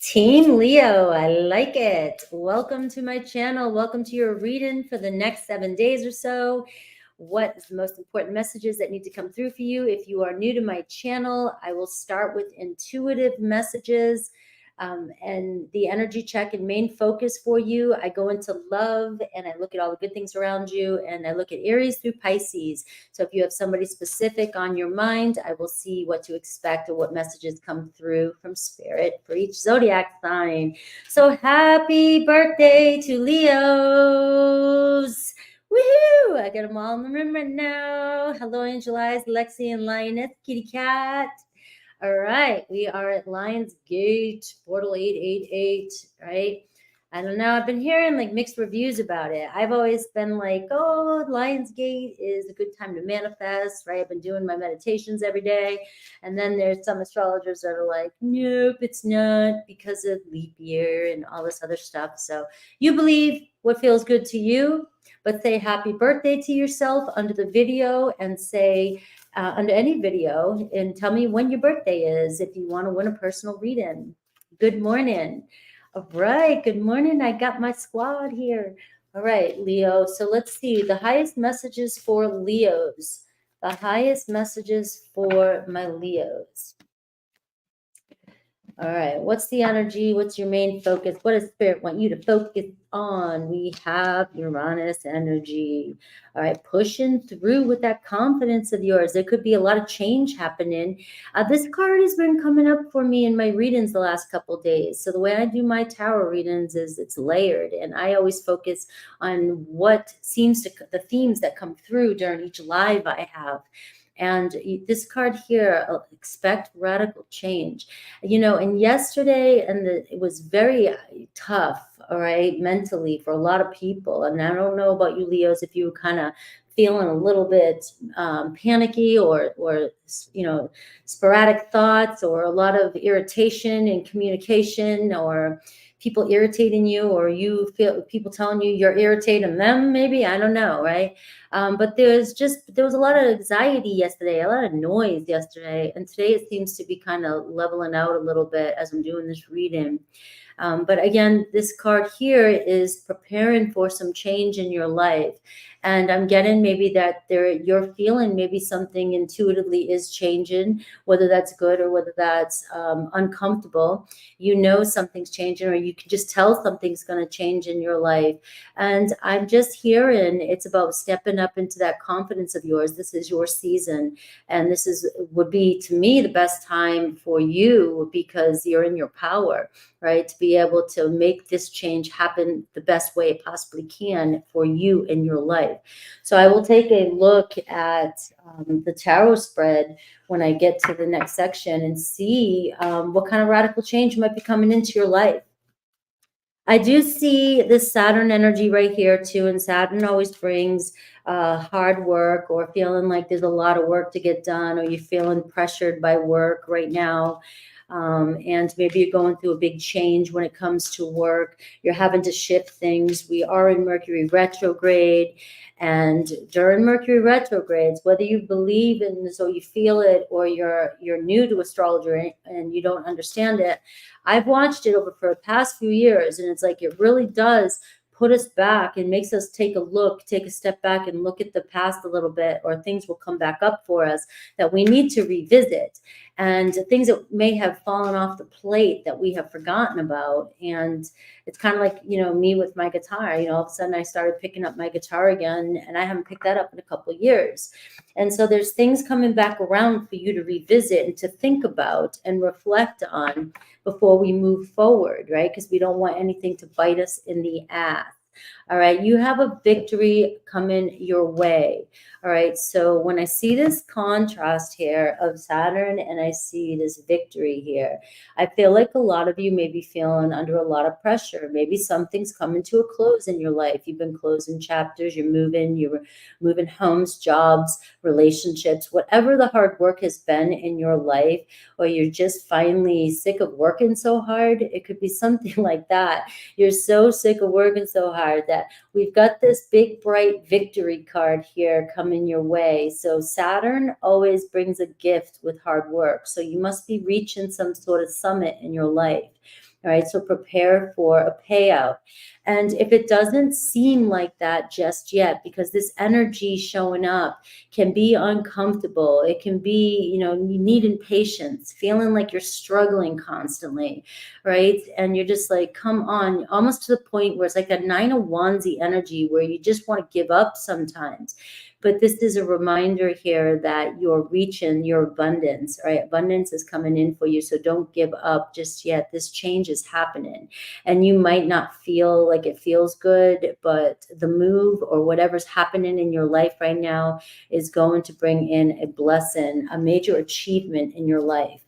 Team Leo, I like it. Welcome to my channel. Welcome to your reading for the next 7 days or so. What is the most important messages that need to come through for you? If you are new to my channel, I will start with intuitive messages and the energy check and main focus for you. I go into love and I look at all the good things around you, and I look at Aries through Pisces. So if you have somebody specific on your mind, I will see what to expect or what messages come through from Spirit for each zodiac sign. So happy birthday to Leos! Woohoo! I got them all in the room right now. Hello, Angel Eyes, Lexi, and Lioness, Kitty Cat. All right, we are at Lions Gate, portal 888, right? I don't know. I've been hearing like mixed reviews about it. I've always been like, oh, Lions Gate is a good time to manifest, right? I've been doing my meditations every day. And then there's some astrologers that are like, nope, it's not because of leap year and all this other stuff. So you believe what feels good to you, but say happy birthday to yourself under the video and say, under any video, and tell me when your birthday is if you want to win a personal reading. Good morning. All right, good morning. I got my squad here. All right, Leo. So let's see the highest messages for Leos. The highest messages for my Leos. All right, what's the energy? What's your main focus? What does Spirit want you to focus on? We have Uranus energy. All right, pushing through with that confidence of yours. There could be a lot of change happening. This card has been coming up for me in my readings the last couple of days. So the way I do my tarot readings is it's layered, and I always focus on what seems to, the themes that come through during each live I have. And this card here, expect radical change. You know, and yesterday, it was very tough, all right, mentally for a lot of people. And I don't know about you, Leos, if you were kind of feeling a little bit panicky or, you know, sporadic thoughts or a lot of irritation in communication, or people irritating you, or you feel people telling you you're irritating them, maybe, I don't know, right? But there was a lot of anxiety yesterday, a lot of noise yesterday, and today it seems to be kind of leveling out a little bit as I'm doing this reading. But again, this card here is preparing for some change in your life. And I'm getting maybe that you're feeling maybe something intuitively is changing, whether that's good or whether that's uncomfortable. You know something's changing, or you can just tell something's going to change in your life. And I'm just hearing it's about stepping up into that confidence of yours. This is your season. And this would be, to me, the best time for you because you're in your power, right? To be able to make this change happen the best way it possibly can for you in your life. So I will take a look at the tarot spread when I get to the next section and see what kind of radical change might be coming into your life. I do see this Saturn energy right here too, and Saturn always brings hard work, or feeling like there's a lot of work to get done, or you're feeling pressured by work right now. And maybe you're going through a big change when it comes to work. You're having to shift things. We are in Mercury retrograde. And during Mercury retrogrades, whether you believe in this or you feel it, or you're new to astrology and you don't understand it, I've watched it over for the past few years, and it's like it really does put us back and makes us take a step back and look at the past a little bit, or things will come back up for us that we need to revisit, and things that may have fallen off the plate that we have forgotten about. And it's kind of like, you know, me with my guitar, you know, all of a sudden I started picking up my guitar again, and I haven't picked that up in a couple of years. And so there's things coming back around for you to revisit and to think about and reflect on before we move forward, right? Because we don't want anything to bite us in the ass. All right, you have a victory coming your way. All right, so when I see this contrast here of Saturn and I see this victory here, I feel like a lot of you may be feeling under a lot of pressure. Maybe something's coming to a close in your life. You've been closing chapters, you're moving homes, jobs, relationships, whatever the hard work has been in your life, or you're just finally sick of working so hard. It could be something like that. You're so sick of working so hard that we've got this big, bright victory card here coming your way. So Saturn always brings a gift with hard work. So you must be reaching some sort of summit in your life. All right, so prepare for a payout. And if it doesn't seem like that just yet, because this energy showing up can be uncomfortable, it can be, you needing patience, feeling like you're struggling constantly, right? And you're just like, come on, almost to the point where it's like a Nine of Wands energy where you just want to give up sometimes. But this is a reminder here that you're reaching your abundance, right? Abundance is coming in for you. So don't give up just yet. This change is happening. And you might not feel like it feels good, but the move or whatever's happening in your life right now is going to bring in a blessing, a major achievement in your life.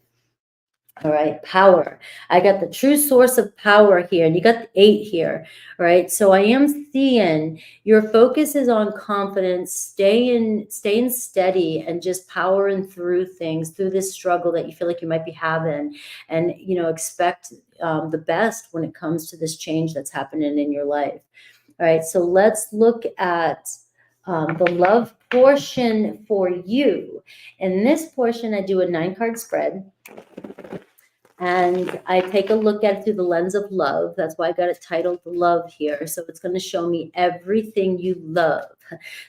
All right, power. I got the true source of power here, and you got the 8 here. All right, so I am seeing your focus is on confidence, staying steady, and just powering through things, through this struggle that you feel like you might be having, and expect the best when it comes to this change that's happening in your life. All right, so let's look at the love portion for you. In this portion, I do a 9-card spread. And I take a look at it through the lens of love. That's why I got it titled Love here. So it's going to show me everything you love.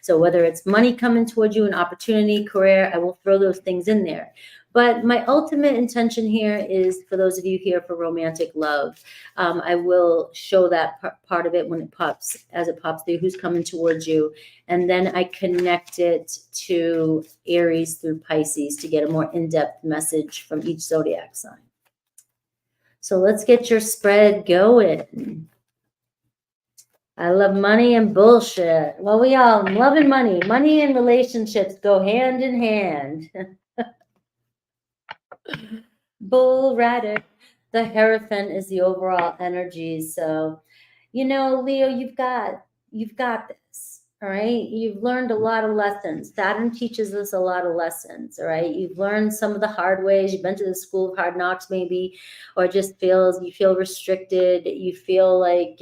So whether it's money coming towards you, an opportunity, career, I will throw those things in there. But my ultimate intention here is for those of you here for romantic love. I will show that part of it when it pops, as it pops through, who's coming towards you. And then I connect it to Aries through Pisces to get a more in-depth message from each zodiac sign. So let's get your spread going. I love money and bullshit. Well, we all love and money. Money and relationships go hand in hand. Bull rider. The Hierophant is the overall energy. So, Leo, you've got this. All right. You've learned a lot of lessons. Saturn teaches us a lot of lessons. All right. You've learned some of the hard ways. You've been to the school of hard knocks, maybe, or just you feel restricted. You feel like,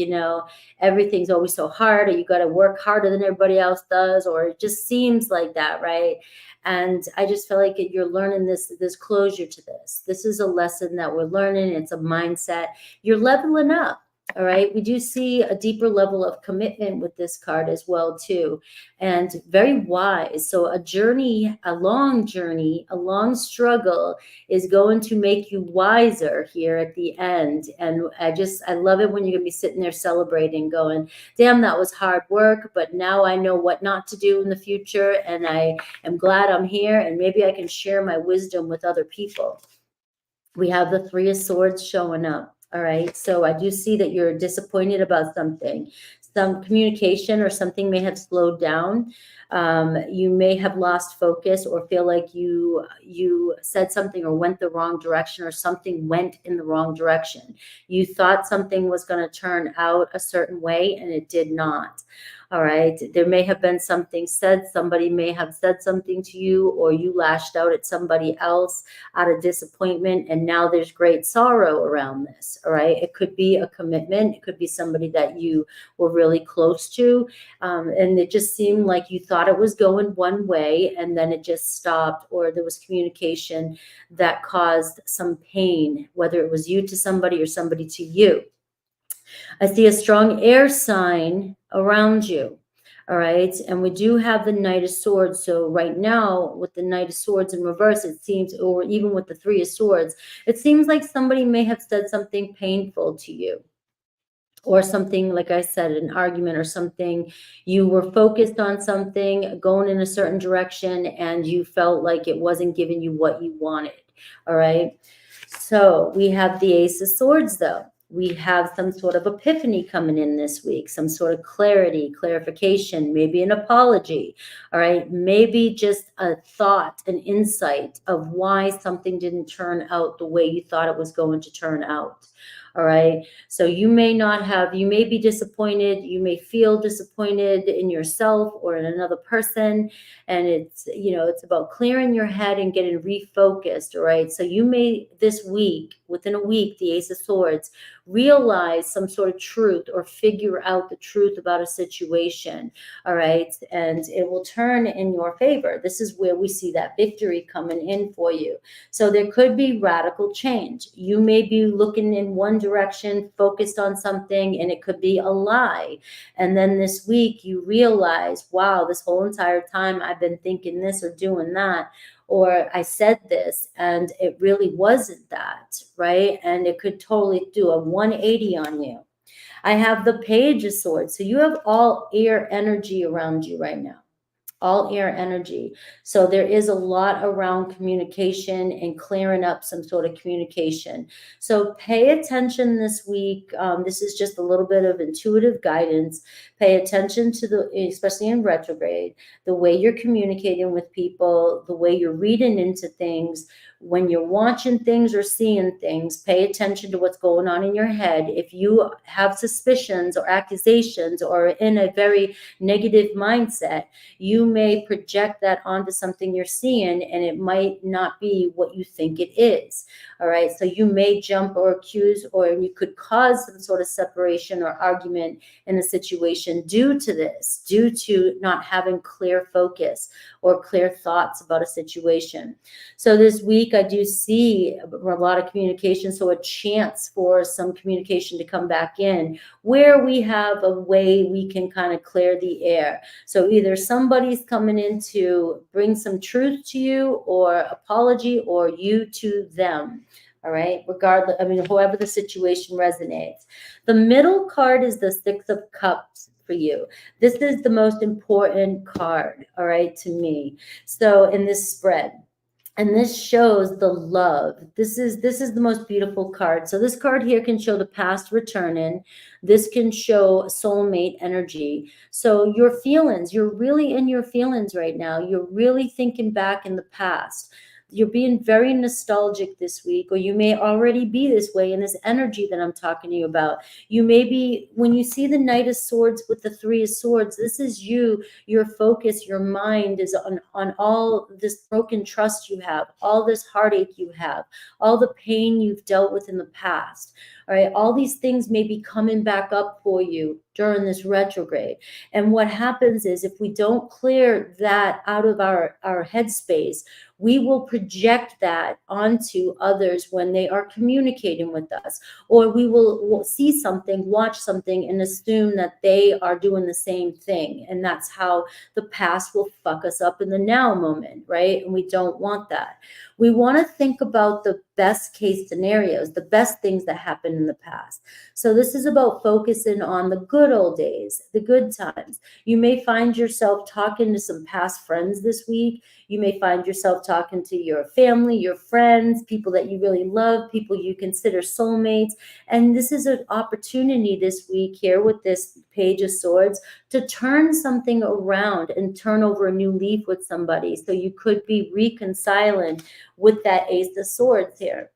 everything's always so hard, or you got to work harder than everybody else does, or it just seems like that. Right. And I just feel like you're learning this closure to this. This is a lesson that we're learning. It's a mindset. You're leveling up. All right. We do see a deeper level of commitment with this card as well, too. And very wise. So a long struggle is going to make you wiser here at the end. And I love it when you're going to be sitting there celebrating, going, damn, that was hard work. But now I know what not to do in the future. And I am glad I'm here. And maybe I can share my wisdom with other people. We have the 3 of Swords showing up. All right. So I do see that you're disappointed about something. Some communication or something may have slowed down. You may have lost focus or feel like you said something or went the wrong direction, or something went in the wrong direction. You thought something was going to turn out a certain way and it did not. All right. There may have been something said. Somebody may have said something to you, or you lashed out at somebody else out of disappointment. And now there's great sorrow around this. All right. It could be a commitment. It could be somebody that you were really close to. And it just seemed like you thought it was going one way and then it just stopped, or there was communication that caused some pain, whether it was you to somebody or somebody to you. I see a strong air sign around you. All right. And we do have the Knight of Swords. So right now with the Knight of Swords in reverse, it seems, or even with the 3 of Swords, it seems like somebody may have said something painful to you. Or something, like I said, an argument or something. You were focused on something, going in a certain direction, and you felt like it wasn't giving you what you wanted. All right. So we have the Ace of Swords, though. We have some sort of epiphany coming in this week, some sort of clarity, clarification, maybe an apology. All right. Maybe just a thought, an insight of why something didn't turn out the way you thought it was going to turn out. All right. So you may be disappointed. You may feel disappointed in yourself or in another person. And it's about clearing your head and getting refocused. All right. So you may this week, within a week, the Ace of Swords, realize some sort of truth or figure out the truth about a situation. All right. And it will turn in your favor. This is where we see that victory coming in for you. So there could be radical change. You may be looking in one direction, focused on something, and it could be a lie. And then this week you realize, wow, this whole entire time I've been thinking this or doing that, or I said this and it really wasn't that, right? And it could totally do a 180 on you. I have the Page of Swords. So you have all air energy around you right now. All air energy. So there is a lot around communication and clearing up some sort of communication. So pay attention this week. This is just a little bit of intuitive guidance. Pay attention to especially in retrograde, the way you're communicating with people, the way you're reading into things. When you're watching things or seeing things, pay attention to what's going on in your head. If you have suspicions or accusations or in a very negative mindset, you may project that onto something you're seeing, and it might not be what you think it is. All right. So you may jump or accuse, or you could cause some sort of separation or argument in a situation due to this, due to not having clear focus or clear thoughts about a situation. So this week I do see a lot of communication. So a chance for some communication to come back in where we have a way we can kind of clear the air. So either somebody's coming in to bring some truth to you or apology, or you to them. All right. Regardless, I mean, however the situation resonates. The middle card is the Six of Cups for you. This is the most important card, all right, to me. So in this spread. And this shows the love. This is the most beautiful card. So this card here can show the past returning. This can show soulmate energy. So your feelings, you're really in your feelings right now. You're really thinking back in the past. You're being very nostalgic this week, or you may already be this way in this energy that I'm talking to you about. You may be, when you see the Knight of Swords with the Three of Swords, this is you, your focus, your mind is on all this broken trust you have, all this heartache you have, all the pain you've dealt with in the past. All right, all these things may be coming back up for you during this retrograde. And what happens is, if we don't clear that out of our headspace, we will project that onto others when they are communicating with us, or we'll see something, watch something, and assume that they are doing the same thing. And that's how the past will fuck us up in the now moment, right? And we don't want that. We want to think about the best case scenarios, the best things that happened in the past. So this is about focusing on the good old days, the good times. You may find yourself talking to some past friends this week. You may find yourself talking to your family, your friends, people that you really love, people you consider soulmates. And this is an opportunity this week here with this Page of Swords to turn something around and turn over a new leaf with somebody. So you could be reconciling with that Ace of Swords here.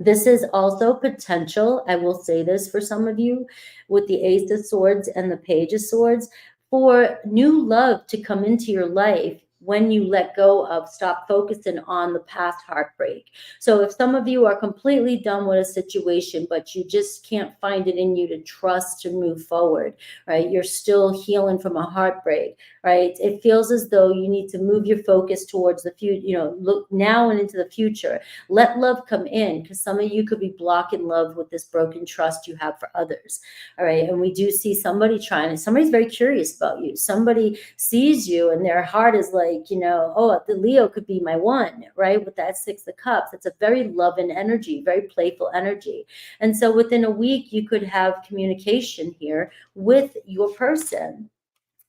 This is also potential, I will say this for some of you, with the Ace of Swords and the Page of Swords, for new love to come into your life when you let go of, stop focusing on the past heartbreak. So if some of you are completely done with a situation, but you just can't find it in you to trust to move forward, right? You're still healing from a heartbreak, right? It feels as though you need to move your focus towards the future, look now and into the future. Let love come in, because some of you could be blocking love with this broken trust you have for others, all right? And we do see somebody's very curious about you. Somebody sees you and their heart is like, oh, the Leo could be my one, right? With that Six of Cups, it's a very loving energy, very playful energy. And so within a week, you could have communication here with your person.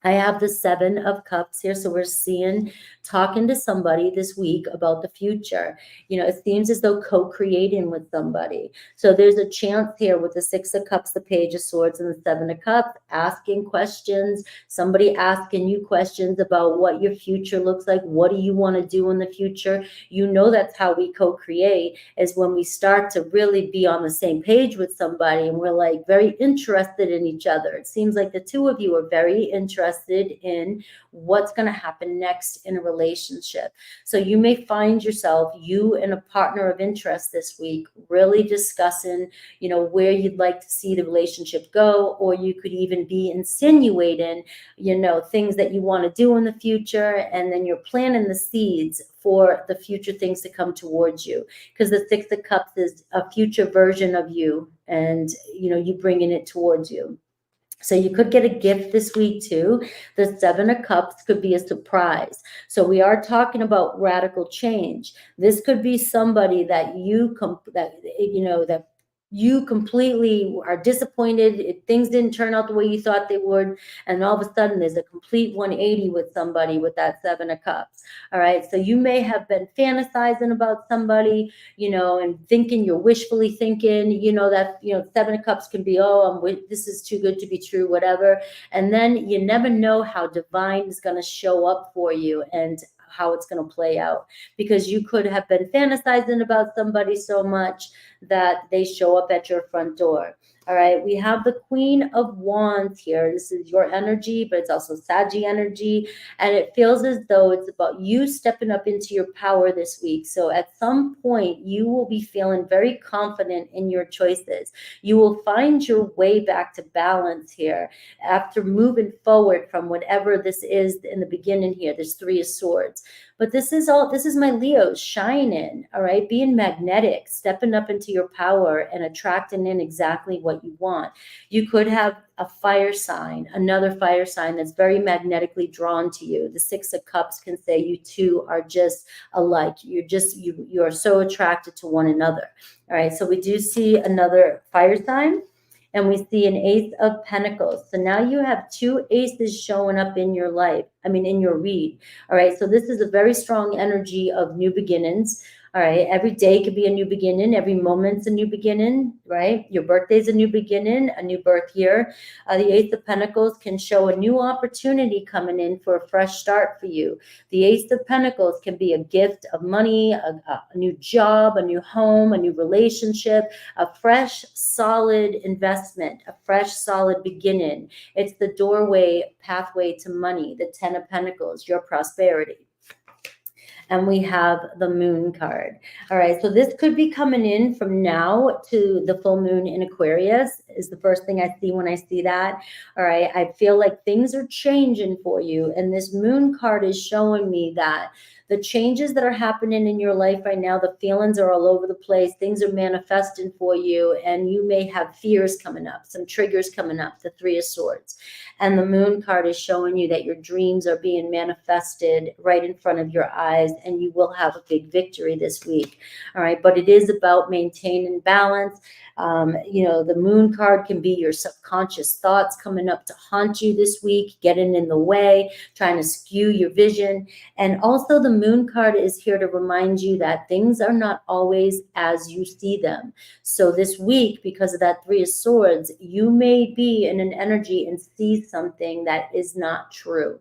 I have the Seven of Cups here. So we're talking to somebody this week about the future. It seems as though co-creating with somebody. So there's a chance here with the Six of Cups, the Page of Swords, and the Seven of Cups, asking questions, somebody asking you questions about what your future looks like. What do you want to do in the future? That's how we co-create, is when we start to really be on the same page with somebody and we're like very interested in each other. It seems like the two of you are very interested interested in what's going to happen next in a relationship. So you may find yourself, you and a partner of interest this week, really discussing, where you'd like to see the relationship go, or you could even be insinuating, things that you want to do in the future, and then you're planting the seeds for the future things to come towards you, because the Six of Cups is a future version of you, and you bringing it towards you. So you could get a gift this week too. The Seven of Cups could be a surprise. So we are talking about radical change. This could be somebody that you completely are disappointed. Things didn't turn out the way you thought they would, and all of a sudden there's a complete 180 with somebody with that Seven of Cups. All right, so you may have been fantasizing about somebody, and thinking, you're wishfully thinking, that Seven of Cups can be, this is too good to be true, whatever. And then you never know how divine is going to show up for you and how it's going to play out, because you could have been fantasizing about somebody so much that they show up at your front door. All right, we have the Queen of Wands here. This is your energy, but it's also Saggy energy. And it feels as though it's about you stepping up into your power this week. So at some point, you will be feeling very confident in your choices. You will find your way back to balance here after moving forward from whatever this is in the beginning here. There's Three of Swords. But this is my Leos shining, all right, being magnetic, stepping up into your power and attracting in exactly what you want. You could have a fire sign, another fire sign that's very magnetically drawn to you. The Six of Cups can say you two are just alike. You are so attracted to one another. All right, so we do see another fire sign. And we see an Ace of Pentacles. So now you have two aces showing up in your life. In your read. All right. So this is a very strong energy of new beginnings. All right. Every day could be a new beginning. Every moment's a new beginning, right? Your birthday's a new beginning, a new birth year. The Ace of Pentacles can show a new opportunity coming in for a fresh start for you. The Ace of Pentacles can be a gift of money, a new job, a new home, a new relationship, a fresh, solid investment, a fresh, solid beginning. It's the doorway, pathway to money, the Ten of Pentacles, your prosperity. And we have the Moon card. All right, so this could be coming in from now to the full moon in Aquarius is the first thing I see when I see that. All right, I feel like things are changing for you. And this Moon card is showing me that the changes that are happening in your life right now, the feelings are all over the place. Things are manifesting for you, and you may have fears coming up, some triggers coming up, the Three of Swords. And the Moon card is showing you that your dreams are being manifested right in front of your eyes, and you will have a big victory this week. All right, but it is about maintaining balance. The Moon card can be your subconscious thoughts coming up to haunt you this week, getting in the way, trying to skew your vision. And also the Moon card is here to remind you that things are not always as you see them. So this week, because of that Three of Swords, you may be in an energy and see something that is not true.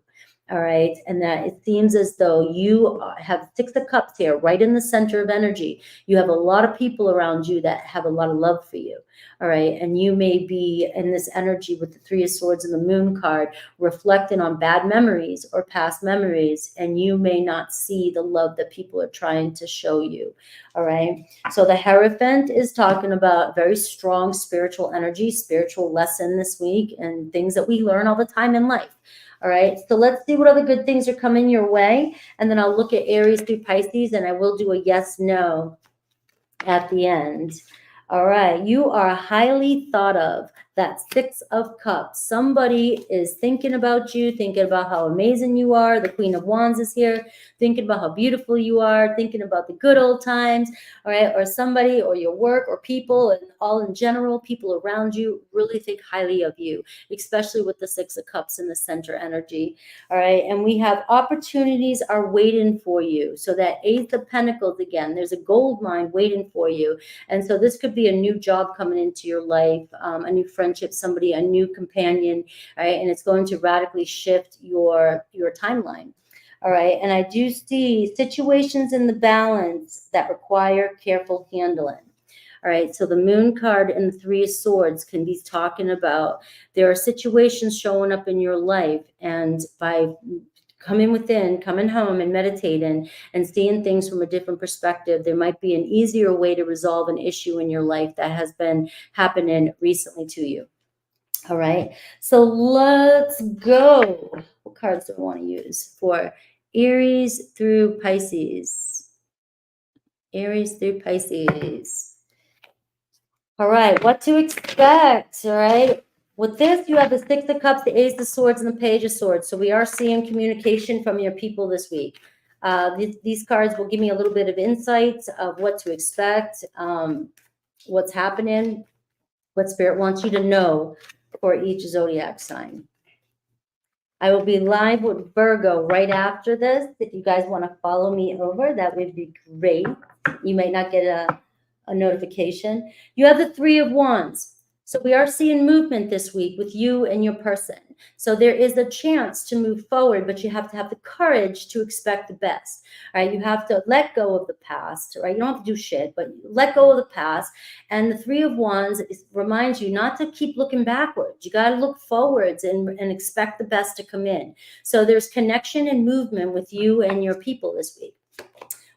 All right. And that it seems as though you have Six of Cups here, right in the center of energy. You have a lot of people around you that have a lot of love for you. All right. And you may be in this energy with the Three of Swords and the Moon card, reflecting on bad memories or past memories. And you may not see the love that people are trying to show you. All right. So the Hierophant is talking about very strong spiritual energy, spiritual lesson this week, and things that we learn all the time in life. All right, so let's see what other good things are coming your way. And then I'll look at Aries through Pisces, and I will do a yes, no at the end. All right, you are highly thought of. That Six of Cups. Somebody is thinking about you, thinking about how amazing you are. The Queen of Wands is here, thinking about how beautiful you are, thinking about the good old times, all right? Or somebody or your work or people and all in general, people around you really think highly of you, especially with the Six of Cups in the center energy, all right? And we have opportunities are waiting for you. So that Ace of Pentacles again, there's a gold mine waiting for you. And so this could be a new job coming into your life, a new friendship, somebody, a new companion, right? And it's going to radically shift your timeline. All right. And I do see situations in the balance that require careful handling. All right, so the Moon card and the Three of Swords can be talking about there are situations showing up in your life, and by coming within, coming home and meditating and seeing things from a different perspective, there might be an easier way to resolve an issue in your life that has been happening recently to you. All right, so let's go. What cards do I want to use for Aries through Pisces? Aries through Pisces. All right, what to expect, all right? With this, you have the Six of Cups, the Ace of Swords, and the Page of Swords. So we are seeing communication from your people this week. These cards will give me a little bit of insight of what to expect, what's happening, what Spirit wants you to know for each zodiac sign. I will be live with Virgo right after this. If you guys want to follow me over, that would be great. You might not get a notification. You have the Three of Wands. So we are seeing movement this week with you and your person. So there is a chance to move forward, but you have to have the courage to expect the best. All right, you have to let go of the past, right? You don't have to do shit, but let go of the past. And the Three of Wands reminds you not to keep looking backwards. You got to look forwards and expect the best to come in. So there's connection and movement with you and your people this week.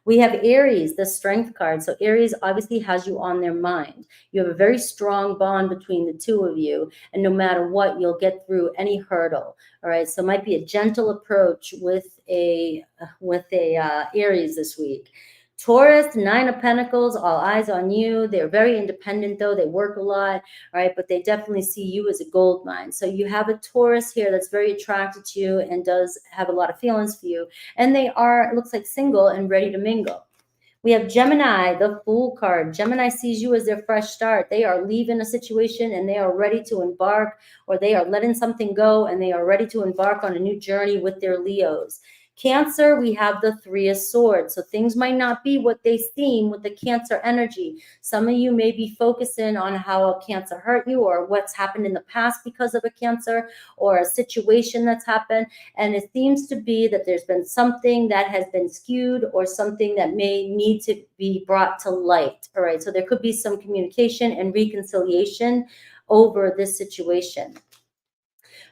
We have Aries, the Strength card. So Aries obviously has you on their mind. You have a very strong bond between the two of you, and no matter what, you'll get through any hurdle. All right, so it might be a gentle approach with a Aries this week. Taurus, Nine of Pentacles, all eyes on you. They're very independent, though. They work a lot, all right, but they definitely see you as a gold mine. So you have a Taurus here that's very attracted to you and does have a lot of feelings for you. And they are, it looks like, single and ready to mingle. We have Gemini, the Fool card. Gemini sees you as their fresh start. They are leaving a situation and they are ready to embark, or they are letting something go and they are ready to embark on a new journey with their Leos. Cancer, we have the Three of Swords. So things might not be what they seem with the Cancer energy. Some of you may be focusing on how a Cancer hurt you, or what's happened in the past because of a Cancer, or a situation that's happened. And it seems to be that there's been something that has been skewed, or something that may need to be brought to light. All right, so there could be some communication and reconciliation over this situation.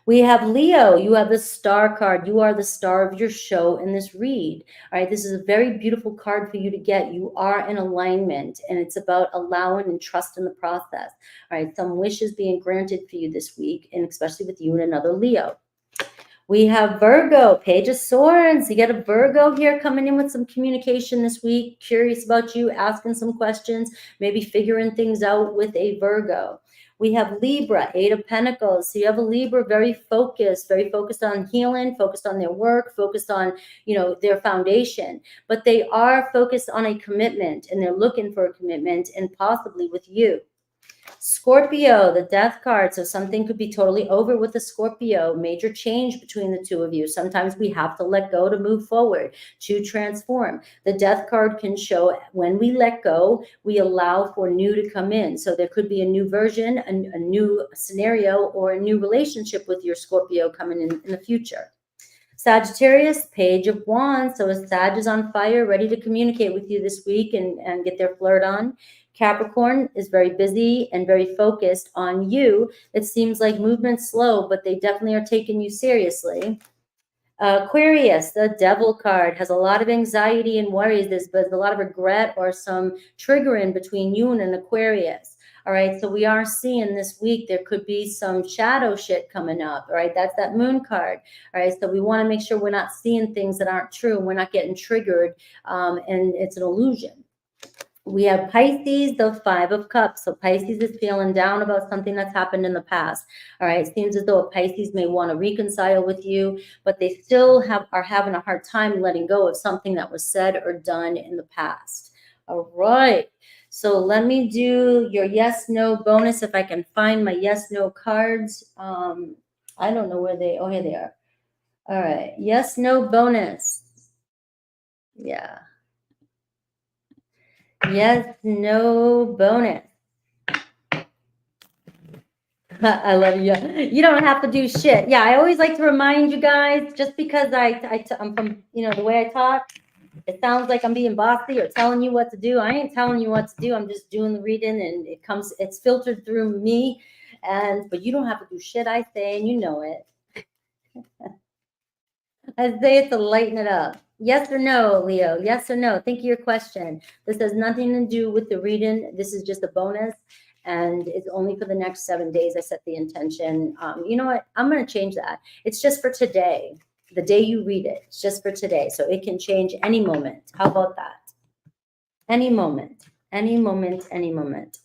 We have Leo. You have the Star card. You are the star of your show in this read. All right, this is a very beautiful card for you to get. You are in alignment, and it's about allowing and trusting the process. All right, some wishes being granted for you this week, and especially with you and another Leo. We have Virgo, Page of Swords. You get a Virgo here coming in with some communication this week, curious about you, asking some questions, maybe figuring things out with a Virgo. We have Libra, Eight of Pentacles. So you have a Libra very focused on healing, focused on their work, focused on, their foundation. But they are focused on a commitment, and they're looking for a commitment, and possibly with you. Scorpio, the Death card. So something could be totally over with the Scorpio. Major change between the two of you. Sometimes we have to let go to move forward, to transform. The Death card can show when we let go, we allow for new to come in. So there could be a new version, a new scenario, or a new relationship with your Scorpio coming in the future. Sagittarius, Page of Wands. So a Sag is on fire, ready to communicate with you this week and get their flirt on. Capricorn is very busy and very focused on you. It seems like movement's slow, but they definitely are taking you seriously. Aquarius, the Devil card, has a lot of anxiety and worries. There's a lot of regret or some triggering between you and an Aquarius. All right, so we are seeing this week there could be some shadow shit coming up. All right, that's that Moon card. All right, so we want to make sure we're not seeing things that aren't true, and we're not getting triggered, and it's an illusion. We have Pisces, the Five of Cups. So Pisces is feeling down about something that's happened in the past. All right, it seems as though a Pisces may want to reconcile with you, but they still are having a hard time letting go of something that was said or done in the past. All right, so let me do your yes/no bonus if I can find my yes/no cards. I don't know where oh, here they are. All right, yes/no bonus. Yeah. Yes, no bonus. I love you. You don't have to do shit. Yeah, I always like to remind you guys, just because I'm from, the way I talk, It sounds like I'm being bossy or telling you what to do. I ain't telling you what to do. I'm just doing the reading, and it's filtered through me. But you don't have to do shit I say, and you know it. I say it to lighten it up. Yes or no, Leo? Yes or no? Think of your question. This has nothing to do with the reading. This is just a bonus, and it's only for the next 7 days. I set the intention. You know what? I'm going to change that. It's just for today. The day you read it, it's just for today. So it can change any moment. How about that? Any moment, any moment, any moment.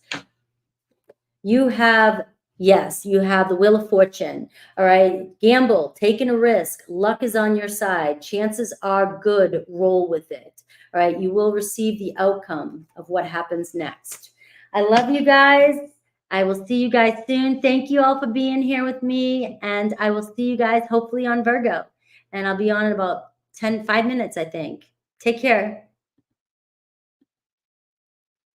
You have, yes, you have the Wheel of Fortune. All right. Gamble, taking a risk. Luck is on your side. Chances are good. Roll with it. All right. You will receive the outcome of what happens next. I love you guys. I will see you guys soon. Thank you all for being here with me. And I will see you guys hopefully on Virgo. And I'll be on in about 5 minutes, I think. Take care.